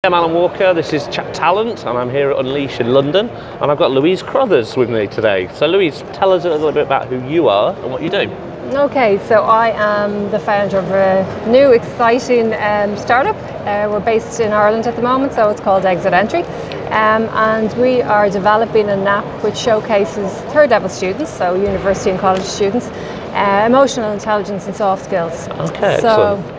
I'm Alan Walker, this is Chat Talent, and I'm here at Unleash in London, and I've got Lewize Crothers with me today. So Lewize, tell us a little bit about who you are and what you do. Okay, so I am the founder of a new exciting startup. We're based in Ireland at the moment, so it's called Exit Entry. And we are developing an app which showcases third level students, so university and college students, emotional intelligence and soft skills. Okay, so excellent.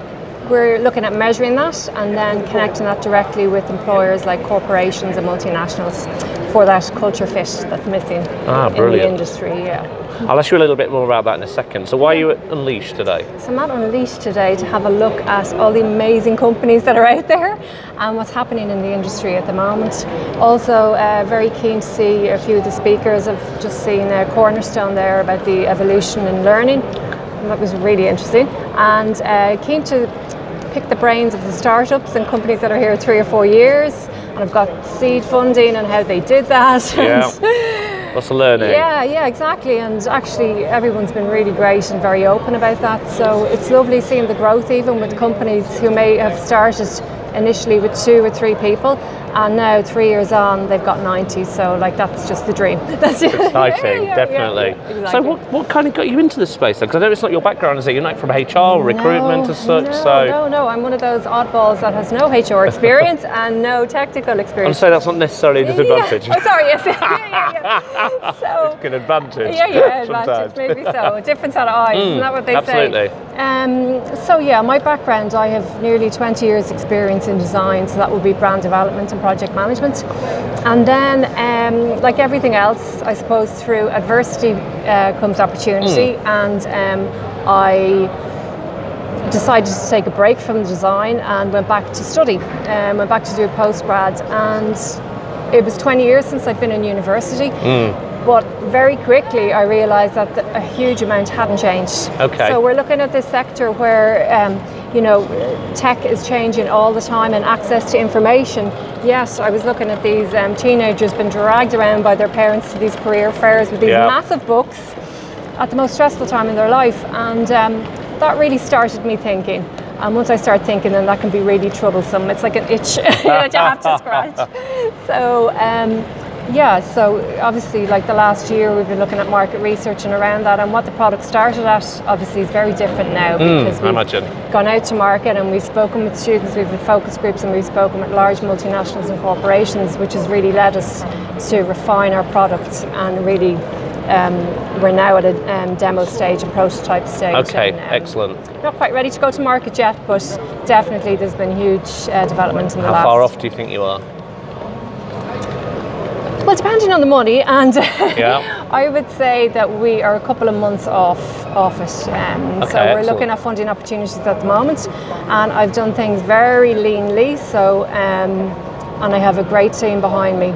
We're looking at measuring that and then connecting that directly with employers like corporations and multinationals for that culture fit that's missing in the industry. Yeah. I'll ask you a little bit more about that in a second. So why are you at Unleash today? So I'm at Unleash today to have a look at all the amazing companies that are out there and what's happening in the industry at the moment. Also very keen to see a few of the speakers. I've just seen Cornerstone there about the evolution in learning. That was really interesting. And keen to pick the brains of the startups and companies that are here 3 or 4 years. And I've got seed funding and how they did that. Yeah. Lots of learning. Yeah, exactly. And actually everyone's been really great and very open about that. So it's lovely seeing the growth even with companies who may have started initially with 2 or 3 people, and now 3 years on they've got 90. So like that's just the dream. That's exciting. Definitely. Yeah, exactly. So what kind of got you into this space? Because I know it's not your background, is it? You're not from HR, recruitment as such. No. I'm one of those oddballs that has no HR experience and no technical experience. I'm saying that's not necessarily a disadvantage. Yeah. Oh, sorry. Yes. Yeah. So it's an advantage. Yeah, advantage. Maybe so. A different set of eyes. Isn't that what they absolutely. say? So yeah, my background, I have nearly 20 years experience in design, so that would be brand development and project management. And then, like everything else, I suppose through adversity comes opportunity, and I decided to take a break from design and went back to study. Went back to do a postgrad, and it was 20 years since I'd been in university. But very quickly I realised that a huge amount hadn't changed. Okay. So we're looking at this sector where tech is changing all the time and access to information. Yes, I was looking at these teenagers being dragged around by their parents to these career fairs with these massive books at the most stressful time in their life, and that really started me thinking. And once I start thinking, then that can be really troublesome. It's like an itch that you have to scratch. So so obviously like the last year we've been looking at market research and around that, and what the product started at obviously is very different now, because we've gone out to market and we've spoken with students, we've had focus groups, and we've spoken with large multinationals and corporations, which has really led us to refine our product, and really we're now at a demo stage, a prototype stage. Okay, and, excellent. Not quite ready to go to market yet, but definitely there's been huge development in the last. How far off do you think you are? Well, depending on the money, and I would say that we are a couple of months off it. So we're looking at funding opportunities at the moment, and I've done things very leanly. So and I have a great team behind me.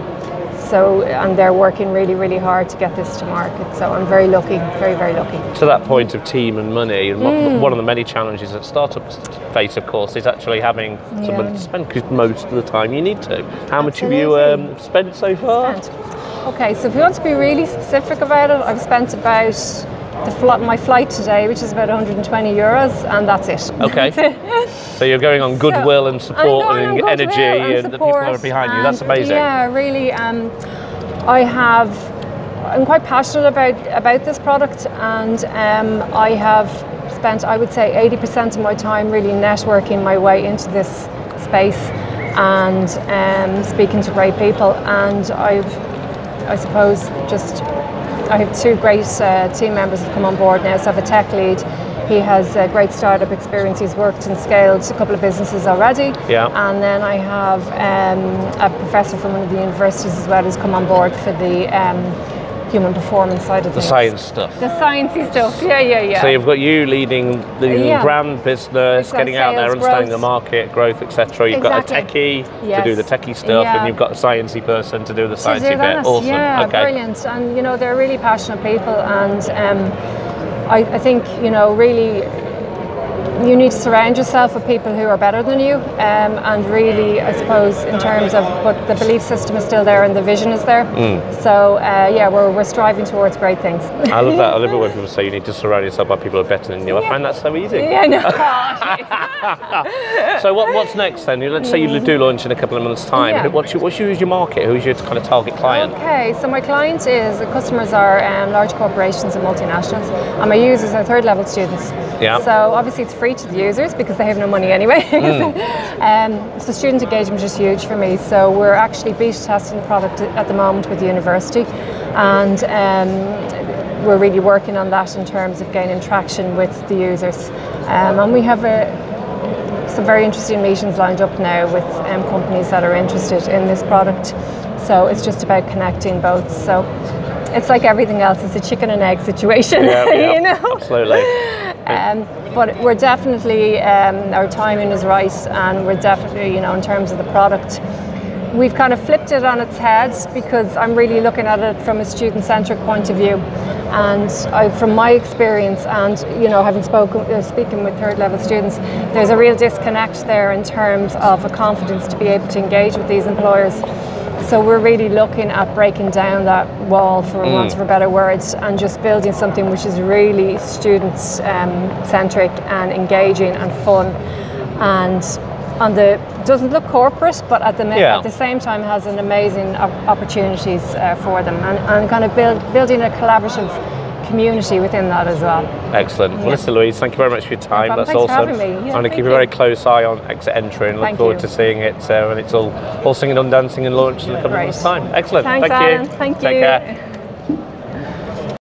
So, and they're working really, really hard to get this to market. So I'm very lucky, very, very lucky. To that point of team and money, one of the many challenges that startups face, of course, is actually having somebody to spend, because most of the time you need to. How much have you spent so far? Okay, so if you want to be really specific about it, I've spent about my flight today, which is about 120 euros, and that's it. Okay. So you're going on goodwill and support and energy, and the people are behind you. That's amazing. Yeah, really. I'm quite passionate about this product, and I have spent, I would say, 80% of my time really networking my way into this space and speaking to great people. And I suppose I have 2 great team members that have come on board now. So I have a tech lead. He has great startup experience. He's worked and scaled a couple of businesses already. Yeah. And then I have a professor from one of the universities as well who's come on board for the human performance side of things. The science stuff. The sciencey stuff, yeah. So you've got you leading the brand business, getting out there, understanding the market, growth, etc. You've got a techie to do the techie stuff, and you've got a sciencey person to do the sciencey bit. Awesome. Yeah, brilliant. And they're really passionate people, and I think really you need to surround yourself with people who are better than you, and really, I suppose, in terms of, but the belief system is still there and the vision is there. So yeah, we're striving towards great things. I love that. I love it when people say you need to surround yourself by people who are better than you. I find that so easy. Yeah, no. So what's next then? Let's say you do launch in a couple of months' time. Yeah. What's your market? Who's your kind of target client? Okay, so my client is, customers are large corporations and multinationals, and my users are third level students. Yeah. So obviously it's free to the users because they have no money anyway. So student engagement is huge for me. So we're actually beta testing the product at the moment with the university, and we're really working on that in terms of gaining traction with the users. And we have some very interesting meetings lined up now with companies that are interested in this product. So it's just about connecting both. So it's like everything else, it's a chicken and egg situation. Yeah, you know? Absolutely. But we're definitely, our timing is right, and we're definitely, in terms of the product, we've kind of flipped it on its head, because I'm really looking at it from a student-centric point of view. And from my experience, and having speaking with third-level students, there's a real disconnect there in terms of a confidence to be able to engage with these employers. So we're really looking at breaking down that wall, for want of a better words, and just building something which is really student-centric and engaging and fun, and doesn't look corporate, but at the same time has an amazing opportunities for them, and kind of building a collaborative community within that as well. Excellent. Well, listen, Louise, thank you very much for your time. No, that's thanks awesome. for having me. Yeah, I'm going to keep a very close eye on Exit Entry, and look forward to seeing it when it's all singing and dancing and launched in a couple of months' time. Excellent. Thanks, thank you. Alan. Thank you. Take care.